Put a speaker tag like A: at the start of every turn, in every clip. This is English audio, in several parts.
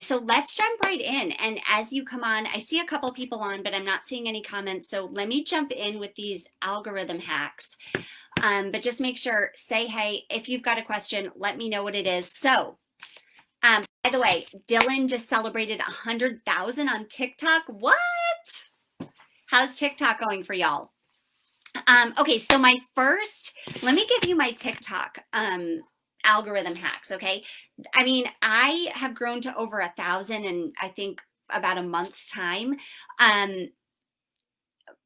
A: So let's jump right in. And as you come on, I see a couple people on, but I'm not seeing any comments. So let me jump in with these algorithm hacks. But just make sure, say hey. If you've got a question, let me know what it is. So, by the way, Dylan just celebrated 100,000 on TikTok. What? How's TikTok going for y'all? Okay, so let me give you my TikTok algorithm hacks, okay? I mean, I have grown to over 1,000 in I think about a month's time.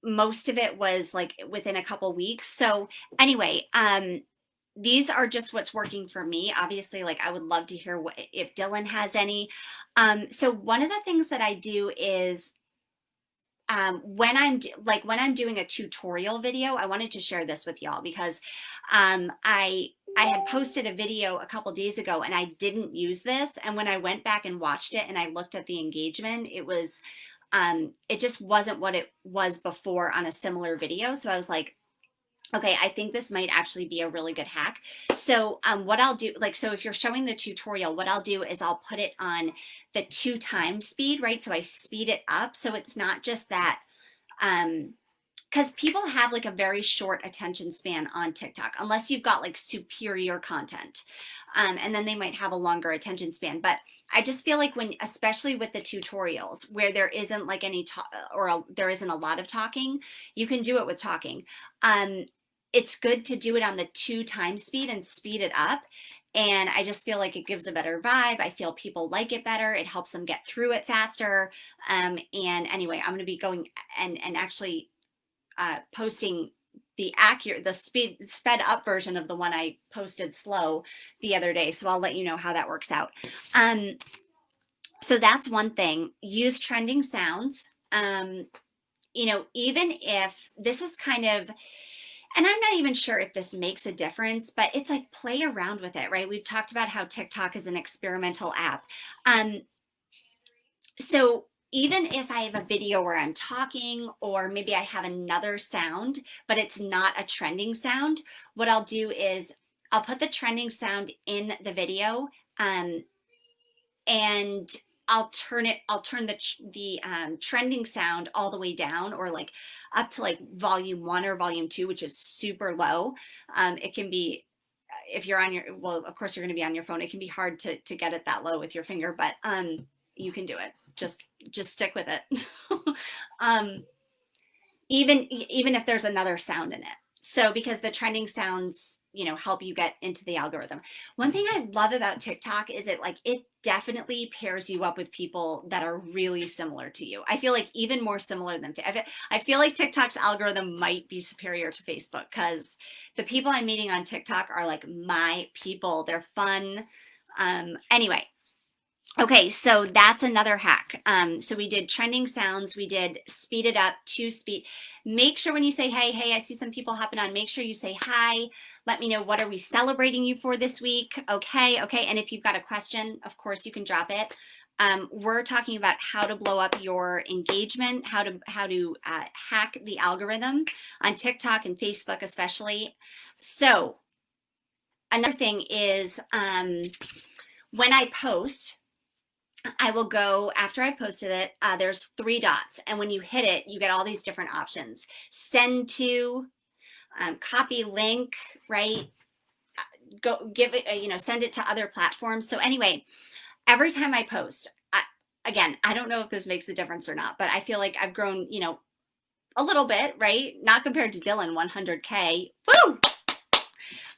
A: Most of it was like within a couple weeks. So anyway, these are just what's working for me. Obviously, like I would love to hear what if Dylan has any. So one of the things that I do is when I'm doing a tutorial video, I wanted to share this with y'all because I had posted a video a couple days ago and I didn't use this. And when I went back and watched it and I looked at the engagement, it just wasn't what it was before on a similar video. So I was like, okay, I think this might actually be a really good hack. So what I'll do, so if you're showing the tutorial, what I'll do is I'll put it on the 2x speed, right? So I speed it up. So it's not just that, because people have like a very short attention span on TikTok, unless you've got like superior content. And then they might have a longer attention span. But I just feel like especially with the tutorials where there isn't like any talk there isn't a lot of talking, you can do it with talking. It's good to do it on the 2x speed and speed it up. And I just feel like it gives a better vibe. I feel people like it better. It helps them get through it faster. And anyway, I'm going to be going and actually posting the sped up version of the one I posted slow the other day. So I'll let you know how that works out. So that's one thing. Use trending sounds. Even if this is kind of, and I'm not even sure if this makes a difference, but it's like play around with it, right? We've talked about how TikTok is an experimental app. So even if I have a video where I'm talking, or maybe I have another sound, but it's not a trending sound, what I'll do is I'll put the trending sound in the video, and I'll turn the trending sound all the way down, or like up to like volume 1 or volume 2, which is super low. It can be, if you're on well, of course you're going to be on your phone. It can be hard to get it that low with your finger, but you can do it. Just stick with it. Even if there's another sound in it. So because the trending sounds, help you get into the algorithm. One thing I love about TikTok is it definitely pairs you up with people that are really similar to you. I feel like even more similar than, I feel like TikTok's algorithm might be superior to Facebook, because the people I'm meeting on TikTok are like my people. They're fun. Anyway. Okay, so that's another hack. So we did trending sounds, we did speed it up to speed. Make sure when you say, hey, I see some people hopping on, make sure you say hi. Let me know, what are we celebrating you for this week? Okay. And if you've got a question, of course you can drop it. We're talking about how to blow up your engagement, how to hack the algorithm on TikTok and Facebook especially. So another thing is when I post, I will go, after I've posted it, there's 3 dots. And when you hit it, you get all these different options. Send to, copy link, right? Go give it, send it to other platforms. So anyway, every time I post, again, I don't know if this makes a difference or not, but I feel like I've grown, a little bit, right? Not compared to Dylan, 100K. Woo!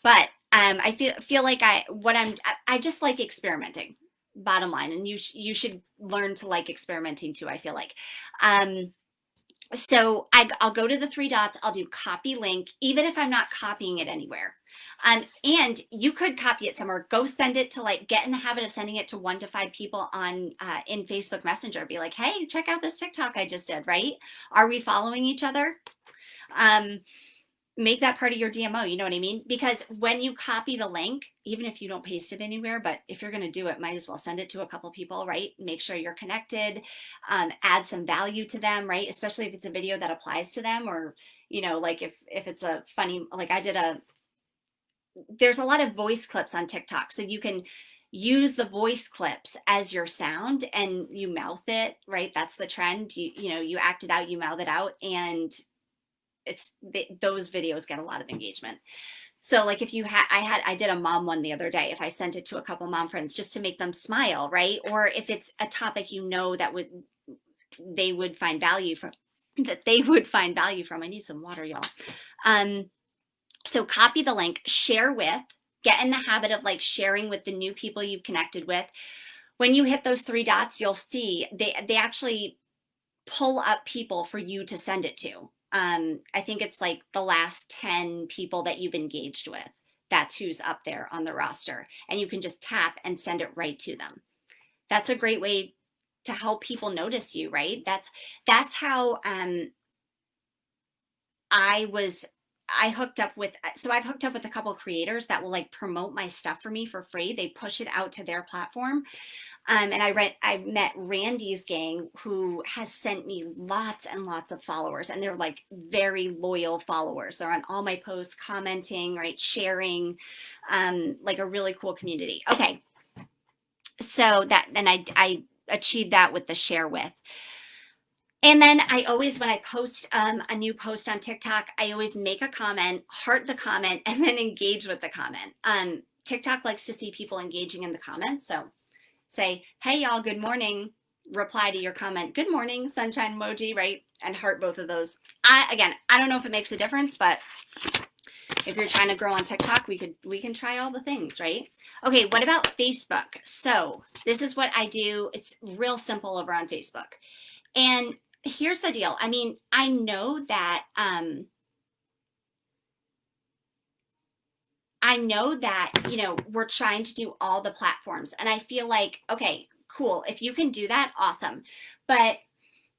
A: But I feel like I just like experimenting. Bottom line, and you should learn to like experimenting too, I feel like. So I'll go to the 3 dots, I'll do copy link, even if I'm not copying it anywhere. And you could copy it somewhere. Go send it to, get in the habit of sending it to 1 to 5 people on in Facebook Messenger. Be like, hey, check out this TikTok I just did, right? Are we following each other? Make that part of your DMO, you know what I mean? Because when you copy the link, even if you don't paste it anywhere, but if you're going to do it, might as well send it to a couple people, right? Make sure you're connected, add some value to them, right? Especially if it's a video that applies to them, or, if it's a funny, there's a lot of voice clips on TikTok. So you can use the voice clips as your sound and you mouth it, right? That's the trend. You act it out, you mouth it out, and those videos get a lot of engagement. So like if you had, I did a mom one the other day. If I sent it to a couple mom friends just to make them smile, right? Or if it's a topic that they would find value from, I need some water, y'all. So copy the link, share with, get in the habit of like sharing with the new people you've connected with. When you hit those three dots, you'll see they actually pull up people for you to send it to. I think it's like the last 10 people that you've engaged with. That's who's up there on the roster. And you can just tap and send it right to them. That's a great way to help people notice you, right? That's how I've hooked up with a couple creators that will like promote my stuff for me for free. They push it out to their platform. And I met Randy's gang, who has sent me lots and lots of followers, and they're like very loyal followers. They're on all my posts, commenting, right, sharing, like a really cool community. Okay, so I achieved that with the share with. And then I always, when I post a new post on TikTok, I always make a comment, heart the comment, and then engage with the comment. TikTok likes to see people engaging in the comments, so say, hey y'all, good morning, reply to your comment, good morning, sunshine emoji, right? And heart both of those. I don't know if it makes a difference, but if you're trying to grow on TikTok, we can try all the things, right? Okay, what about Facebook? So this is what I do. It's real simple over on Facebook. And here's the deal. I mean, I know that we're trying to do all the platforms, and I feel like, okay, cool. If you can do that, awesome. But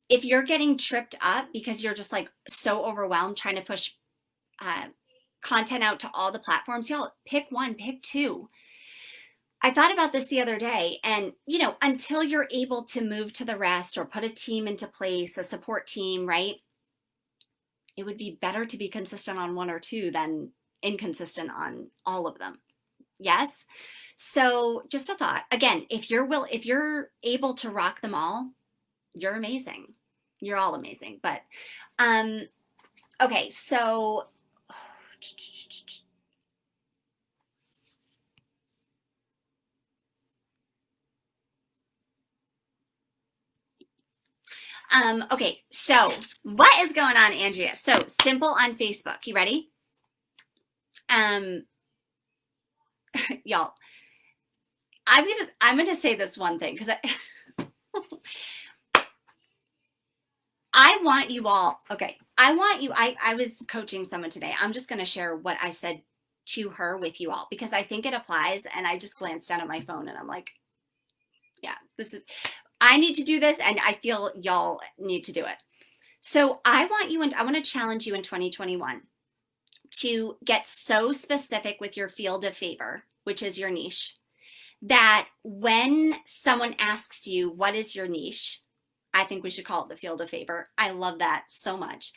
A: if you're getting tripped up because you're just like so overwhelmed trying to push content out to all the platforms, y'all, pick one, pick two. I thought about this the other day, and until you're able to move to the rest or put a team into place, a support team, right? It would be better to be consistent on one or two than inconsistent on all of them. Yes. So just a thought. Again, if you're able to rock them all, you're amazing. You're all amazing. But okay, so okay, so what is going on, Andrea? So simple on Facebook. You ready? Y'all, I'm gonna say this one thing because I want you all. Okay, I was coaching someone today. I'm just gonna share what I said to her with you all because I think it applies. And I just glanced down at my phone and I'm like, yeah, I need to do this, and I feel y'all need to do it. So I want to challenge you in 2021 to get so specific with your field of favor, which is your niche, that when someone asks you, what is your niche? I think we should call it the field of favor. I love that so much.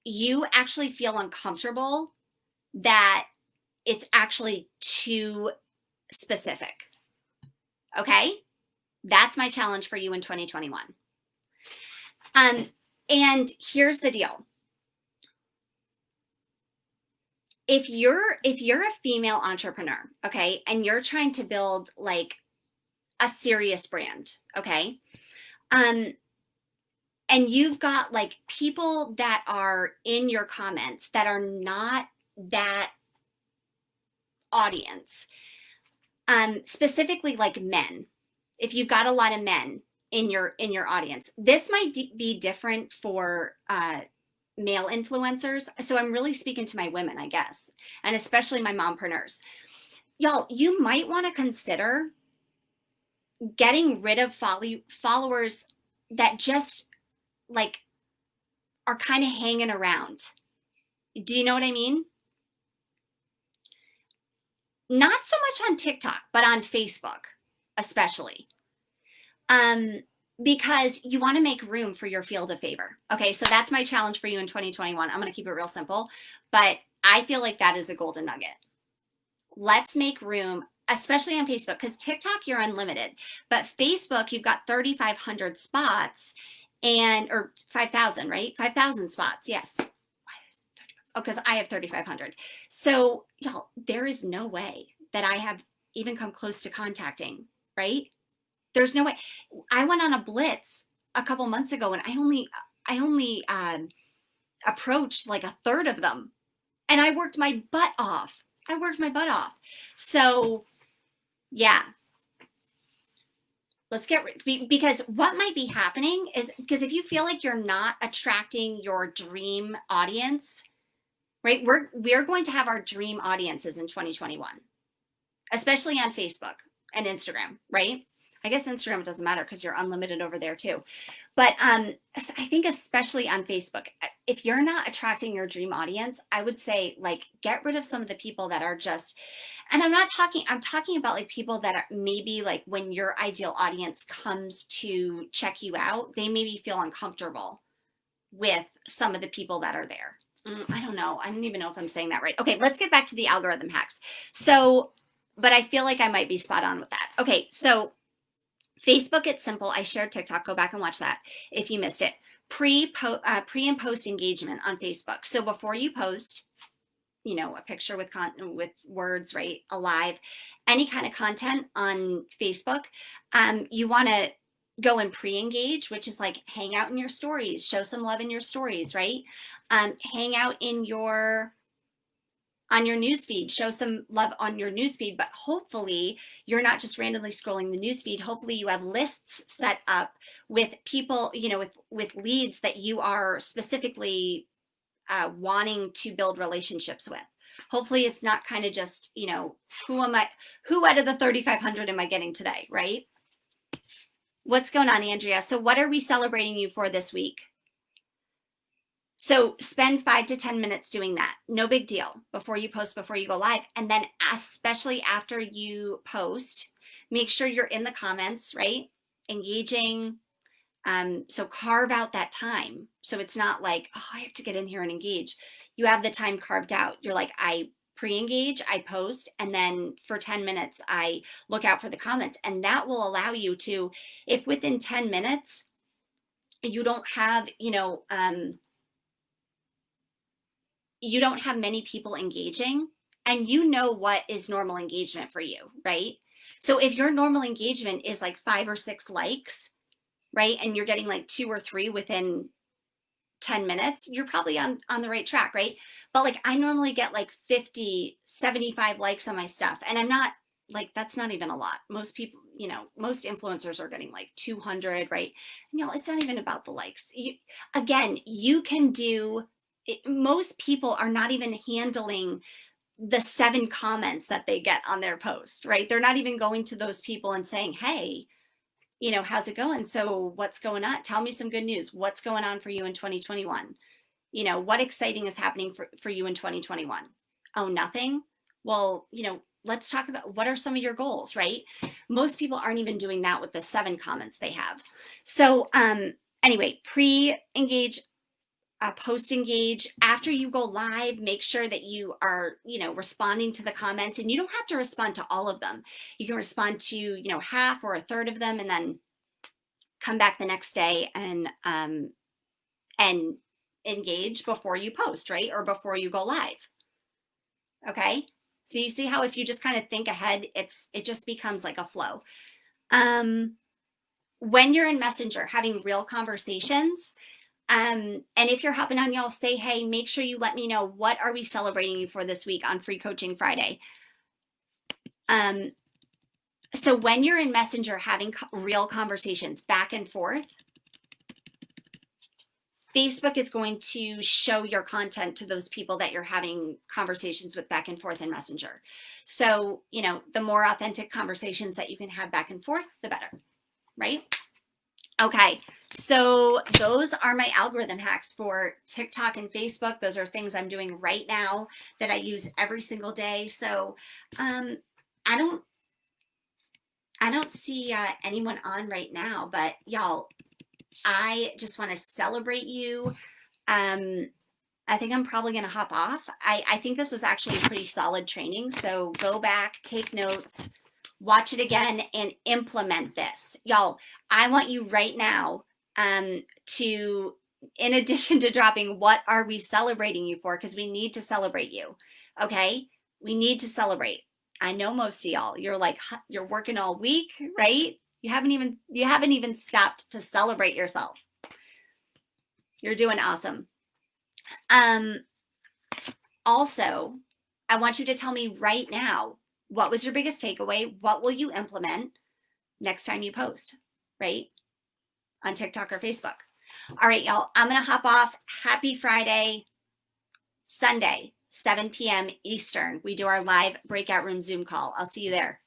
A: You actually feel uncomfortable that it's actually too specific. Okay? That's my challenge for you in 2021. And here's the deal. If you're a female entrepreneur, okay, and you're trying to build like a serious brand, okay, and you've got like people that are in your comments that are not that audience, specifically like men. If you've got a lot of men in your audience, this might be different for male influencers. So I'm really speaking to my women, I guess, and especially my mompreneurs. Y'all, you might want to consider getting rid of followers that just like are kind of hanging around. Do you know what I mean? Not so much on TikTok, but on Facebook, especially. Because you want to make room for your field of favor. Okay, so that's my challenge for you in 2021. I'm going to keep it real simple, but I feel like that is a golden nugget. Let's make room. especially on Facebook, because TikTok, you're unlimited. But Facebook, you've got 3,500 spots or 5,000, right? 5,000 spots. Yes. Oh, because I have 3,500. So, y'all, there is no way that I have even come close to contacting, right? There's no way. I went on a blitz a couple months ago and I only approached like a third of them, and I worked my butt off. I worked my butt off. So, yeah, let's because what might be happening is because if you feel like you're not attracting your dream audience, right? We're going to have our dream audiences in 2021, especially on Facebook and Instagram, right? I guess Instagram doesn't matter because you're unlimited over there too. But I think especially on Facebook, if you're not attracting your dream audience, I would say like get rid of some of the people that are just, and I'm talking about like people that are maybe like when your ideal audience comes to check you out, they maybe feel uncomfortable with some of the people that are there. I don't know. I don't even know if I'm saying that right. Okay, let's get back to the algorithm hacks. So, but I feel like I might be spot on with that. Okay, so Facebook, it's simple. I shared TikTok. Go back and watch that if you missed it. Pre and post engagement on Facebook. So before you post, a picture with words, right? Alive, any kind of content on Facebook, you want to go and pre-engage, which is like hang out in your stories, show some love in your stories, right? Hang out on your newsfeed, show some love on your newsfeed, but hopefully you're not just randomly scrolling the newsfeed. Hopefully you have lists set up with people, with leads that you are specifically wanting to build relationships with. Hopefully it's not kind of just, who out of the 3,500 am I getting today, right? What's going on, Andrea? So what are we celebrating you for this week? So spend 5 to 10 minutes doing that. No big deal before you post, before you go live. And then especially after you post, make sure you're in the comments, right? Engaging. So carve out that time. So it's not like, oh, I have to get in here and engage. You have the time carved out. You're like, I pre-engage, I post, and then for 10 minutes, I look out for the comments. And that will allow you to, if within 10 minutes, you don't have, you don't have many people engaging, and you know what is normal engagement for you, right? So if your normal engagement is like 5 or 6 likes, right, and you're getting like 2 or 3 within 10 minutes, you're probably on the right track, right? But like I normally get like 50, 75 likes on my stuff, and I'm not like, that's not even a lot. Most people, most influencers are getting like 200, right? It's not even about the likes. You can do most people are not even handling the 7 comments that they get on their post, right? They're not even going to those people and saying, hey, how's it going? So what's going on? Tell me some good news. What's going on for you in 2021? What exciting is happening for you in 2021? Oh, nothing? Well, let's talk about what are some of your goals, right? Most people aren't even doing that with the 7 comments they have. So anyway, pre-engage, post-engage. After you go live, make sure that you are, responding to the comments, and you don't have to respond to all of them. You can respond to, half or a third of them, and then come back the next day and engage before you post, right? Or before you go live. Okay. So you see how if you just kind of think ahead, it just becomes like a flow. When you're in Messenger having real conversations, and if you're hopping on, y'all say, hey, make sure you let me know, what are we celebrating you for this week on Free Coaching Friday? So when you're in Messenger having real conversations back and forth, Facebook is going to show your content to those people that you're having conversations with back and forth in Messenger. So, the more authentic conversations that you can have back and forth, the better, right? Okay, so those are my algorithm hacks for TikTok and Facebook. Those are things I'm doing right now that I use every single day. So I don't see anyone on right now, but y'all, I just want to celebrate you. I think I'm probably going to hop off. I think this was actually a pretty solid training. So go back, take notes, watch it again, and implement this. Y'all, I want you right now to, in addition to dropping what are we celebrating you for, because we need to celebrate you. Okay? We need to celebrate. I know most of y'all, you're like, you're working all week, right? You haven't even stopped to celebrate yourself. You're doing awesome. Also, I want you to tell me right now, what was your biggest takeaway? What will you implement next time you post, right? On TikTok or Facebook. All right, y'all, I'm going to hop off. Happy Friday, Sunday, 7 p.m. Eastern. We do our live breakout room Zoom call. I'll see you there.